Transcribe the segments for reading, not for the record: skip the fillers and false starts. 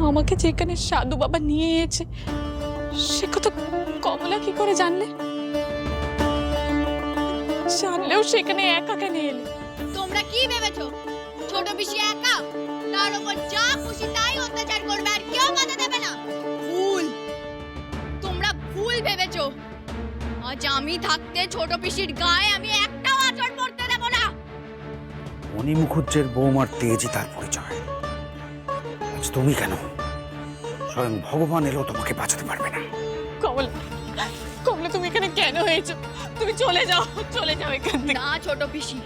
আমাকে যেখানে সাধু বাবা নিয়ে এসেছে সে কথা কমলা কি করে জানলে? জানলেও সেখানে একা কেন এলে? তোমরা কি ভেবেছো ছোট পিসি একা তার উপর যা খুশি তাই অত্যাচার করবে আর কেউ বাধা দেবে না? ভুল, তোমরা ভুল ভেবেছো। আজ আমি থাকতে ছোট পিসির গায়ে আমি একটাও আঁচড় পড়তে দেব না। মণি মুখুজ্জের বৌমার তেজই তার পরিচয়। আজ তুমি কেন, স্বয়ং ভগবান এলেও তোমাকে বাঁচাতে পারবে না। কমলা, কমলা তুমি এখানে কেন হয়েছো? তুমি চলে যাও, চলে যাও এখান থেকে। না ছোট পিসি,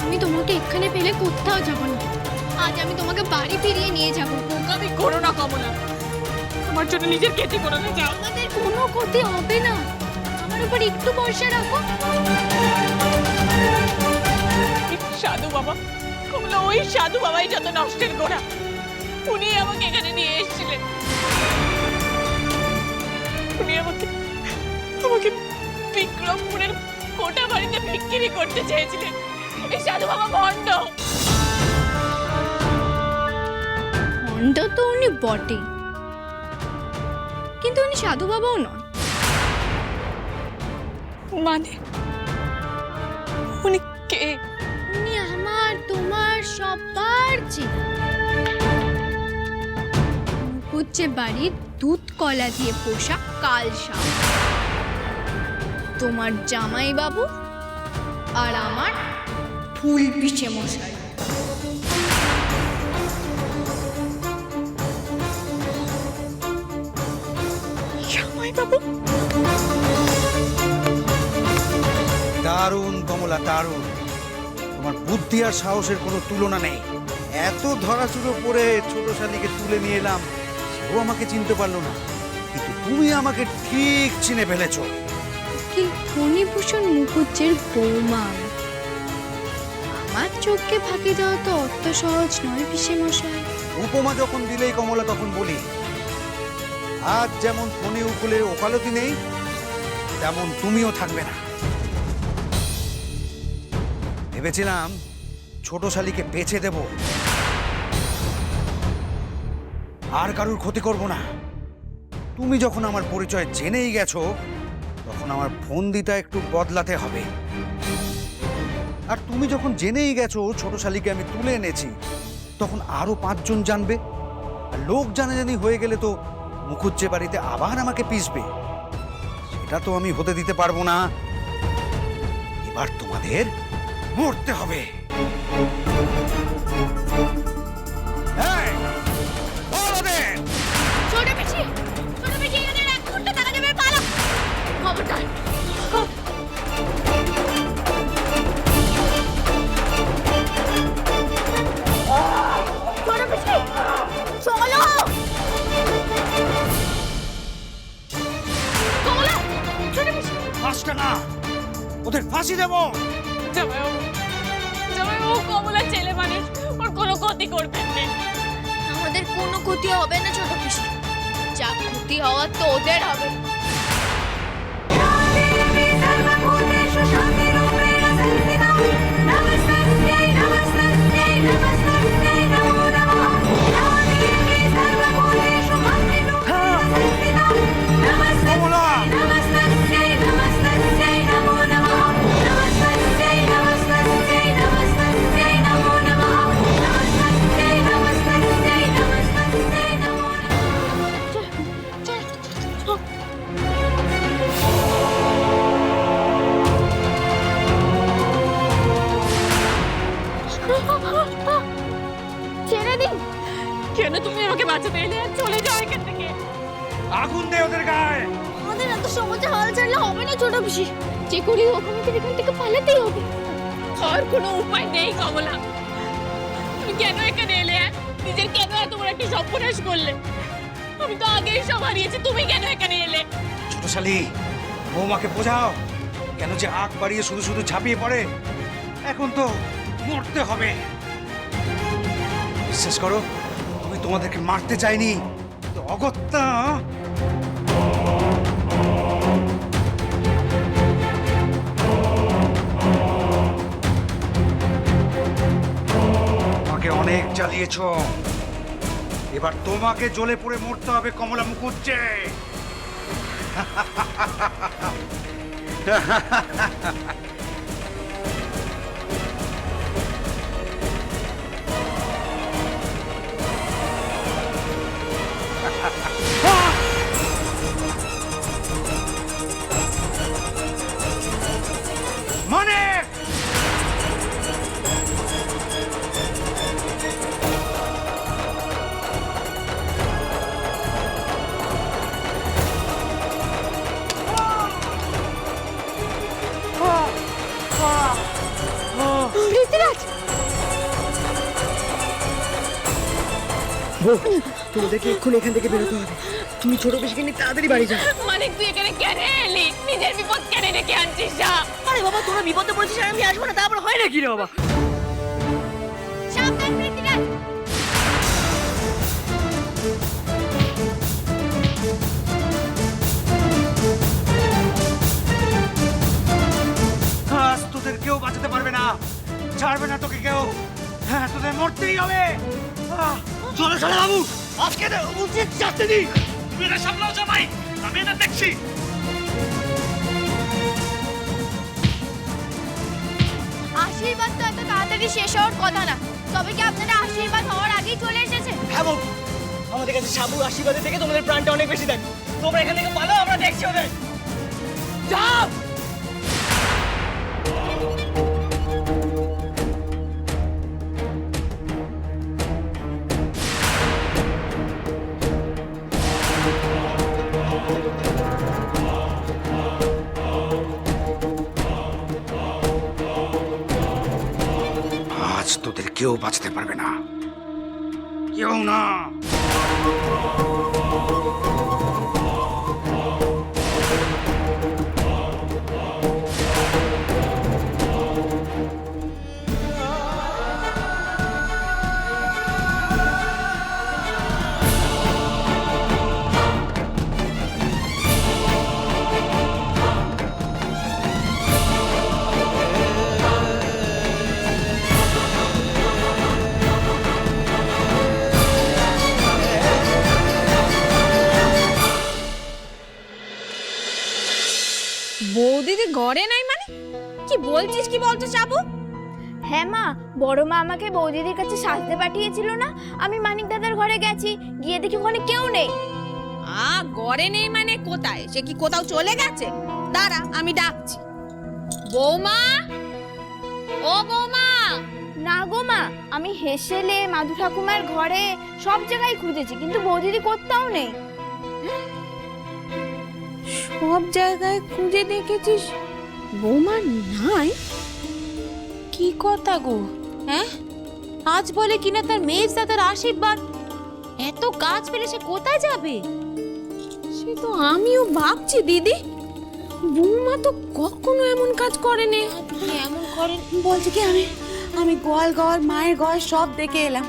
আমি তোমাকে এখানে ফেলে কোথাও যাব না। আজ আমি তোমাকে বাড়ি ফিরিয়ে নিয়ে যাব। বোকামি করো না কমলা, তোমার জন্য নিজের ক্ষতি করো না। যাও, আমাদের কোনো ক্ষতি হবে না, আমার উপর একটু ভরসা রাখো। সাধু বাবা, কমলা ওই সাধু বাবাই যত নষ্টের গোড়া। উনি আমাকে এখানে নিয়ে এসেছিলেন। উনি আমাকে বিক্রমপুরের কোটা বাড়িতে বিক্রি করতে চেয়েছিলেন। এই সাধু বাবা ভণ্ড। ভণ্ড তো উনি বটে, কিন্তু উনি সাধু বাবাও নন। মানে উনি কে? উনি আমার তোমার সবার চেনা মুখুজ্জে বাড়ির দুধ কলা দিয়ে পোষা কাল সাপ। তোমার জামাই বাবু আর আমার ফুল পিছে মশাই। জামাই বাবু? দারুণ কমলা, দারুণ। তোমার বুদ্ধি আর সাহসের কোনো তুলনা নেই। এত ধরাচুরো পরে ছোট শালিকে তুলে নিয়ে এলাম, ও আমাকে চিনতে পারলো না, কিন্তু তুমি আমাকে ঠিক চিনে ফেলেছো। উকিল ফণিভূষণ মুখুজ্জের বৌমা আমি। আমার চোখকে ফাঁকি দেওয়া তো অত সহজ নয় পিসে মশাই। উপমা যখন দিলেই কমলা তখন বলি, আজ যেমন ফণি উকুলের ওকালতি নেই, তেমন তুমিও থাকবে না। ভেবেছিলাম ছোট শালিকে বেঁচে দেব, আর কারুর ক্ষতি করব না। তুমি যখন আমার পরিচয় জেনেই গেছো, তখন আমার ফন্দিটা একটু বদলাতে হবে। আর তুমি যখন জেনেই গেছো ছোট শালিকে আমি তুলে এনেছি, তখন আরো 5 জন জানবে। আর লোক জানাজানি হয়ে গেলে তো মুখুজ্জে বাড়িতে আবার আমাকে পিষবে। সেটা তো আমি হতে দিতে পারবো না। এবার তোমাদের মরতে হবে। এই, বল ওদের! ছোট পিসি, ছোট পিসি এখানে এক মুহূর্তে টাকা দেবে, পালা। খবরদার। ছোট পিসি, চলো। কমলা, ছোট পিসি। ফাঁসটা না, ওদের ফাঁসি দেবো। জামাইবাবু, জামাইবাবু কমলা ছেলে মানুষ, ওর কোনো ক্ষতি করবেন না। আমাদের কোনো ক্ষতি হবে না ছোট পিসি, যা ক্ষতি হওয়ার তো ওদের হবে। কমলা! ছেড়ে দিন। কেন তুমি আমাকে বাঁচাতে এলে? আর চলে যাও এখান থেকে। আগুন দে ওদের গায়ে! আমাদের এত সহজে হাল ছাড়লে হবে না ছোট পিসি, যে করি হোক আমাদের এখান থেকে পালাতেই হবে। আর কোনো উপায় নেই কমলা। তুমি কেন এখানে এলে? নিজের কেন এত বড় একটা সর্বনাশ করলে? আমি তো আগেই সব হারিয়েছি, তুমি কেন এখানে এলে? ছোট শালি, বৌমাকে বোঝাও কেন যে আগ বাড়িয়ে শুধু শুধু ঝাঁপিয়ে পড়ে। এখন তো মরতে হবে। বিশ্বাস করো, আমি তোমাদেরকে মারতে চাইনি, কিন্তু অগত্যা আমাকে অনেক জ্বালিয়েছ। এবার তোমাকে জ্বলে পুড়ে মরতে হবে কমলা মুখুজ্জে। মানে পৃথ্বীরাজ, তোমাদেরকে এক্ষুনি এখান থেকে বেরোতে হবে। তুমি ছোট পিসিকে নিয়ে তাড়াতাড়ি বাড়ি যাও। মানিক তুই এখানে কেন এলি? নিজের বিপদ কেন ডেকে আনছিস? যা। আরে বাবা, তোরা বিপদে পড়েছিস আর আমি আসবো না, তারপর হয় নাকি রে বাবা? সাবধান পৃথ্বীরাজ। আজ তোদের কেউ বাঁচাতে পারবে না, ছাড়বে না তোকে কেউ। হ্যাঁ, তোদের মরতেই হবে। চলো চলো বাবু, আজকে উচিত শাস্তি দিই। তুমি এটা সামলাও জামাই, আমি এটা দেখছি। আশীর্বাদ তো এত তাড়াতাড়ি শেষ হওয়ার কথা না, তবে কি আপনারা আশীর্বাদ হওয়ার আগেই চলে এসেছেন? হ্যাঁ বউ, আমাদের কাছে সাবুর আশীর্বাদের থেকে তোমাদের প্রাণটা অনেক বেশি দেয়। তোমরা এখান থেকে পালাও, আমরা দেখছি ওদের। যাও। আজ তোদের কেউ বাঁচতে পারবে না, কেউ না। বৌদিদি ঘরে নাই মানে? কি বলছিস, কি বলছো চাবু? হ্যাঁ মা, বড় মা আমাকে বৌদিদির কাছে সাজতে পাঠিয়েছিল না, আমি মানিক দাদার ঘরে গেছি, গিয়ে দেখি ওখানে কেউ নেই। ঘরে নেই মানে কোথায়? সে কি কোথাও চলে গেছে? দাঁড়া, আমি ডাকছি। বৌমা, ও বৌমা। না গো মা, আমি হেসেলে মাধু ঠাকুমার ঘরে সব জায়গায় খুঁজেছি, কিন্তু বৌদিদি কোথাও নেই। সব জায়গায় খুঁজে দেখেছিস, বৌমা নাই? কি কথা গো? হ্যাঁ, আজ বলে কিনা তার মেজ দাদার আশীর্বাদ, এত কাজ পেলে সে কোথায় যাবে? সে তো আমিও ভাবছি দিদি, বৌমা তো কখনো এমন কাজ করেনি। এমন করেন বলছি কি, আমি গোয়াল ঘর, মায়ের ঘর সব দেখে এলাম।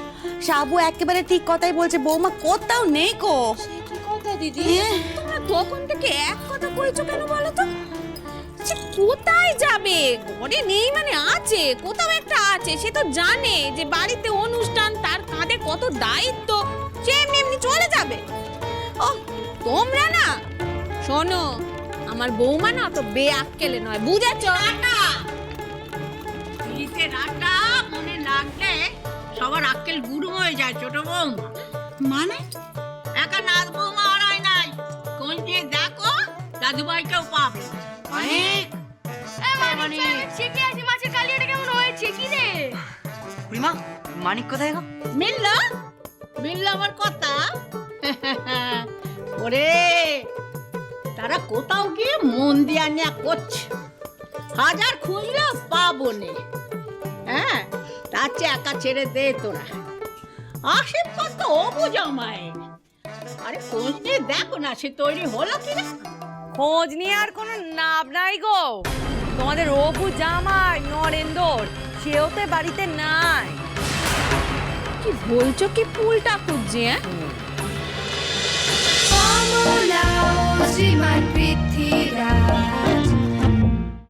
সাবু একেবারে ঠিক কথাই বলছে, বৌমা কোথাও নেই গো। কি কথা দিদি? তোমরা তখন থেকে এক কথা কইছো কেন বলো তো? সে কোথায় যাবে? ঘরে নেই মানে আছে, কোথাও একটা আছে। সে তো জানে যে বাড়িতে অনুষ্ঠান, তার কাঁধে কত দায়িত্ব, সে এমনি এমনি চলে যাবে। ও তোমরা না, শোনো, আমার বৌমা না তো বেআক্কেলে নয়, বুঝেছো? রাটা মনে লাগলে সবার আক্কেল গুড় হয়ে যায় ছোট বৌমা। মানে একা নাচ বৌমা হারায় নাই, কোন যে দেখো দাদুভাইকেও পাবে। মানিক কোথায় গো? মিললো মিললো আমার কথা। ওরে তারা কোথাও গিয়ে মন দিয়া নেয়া করছে, হাজার খুঁজলেও পাবো নে। হ্যাঁ, তার চেয়ে একা ছেড়ে দে তোরা। আশীর্বাদ তো অবুঝ আমায়। আরে খোঁজ নিয়ে দেখো না সে তৈরি হলো কিনা। খোঁজ নিয়ে আর কোনো নাম নাই গো। তোমাদের অবু জামাই নরেন্দর, সেও তো বাড়িতে নাই। কি বলছো? কি পুলটা খুঁজছে? শ্রীমান পৃথ্বীরাজ।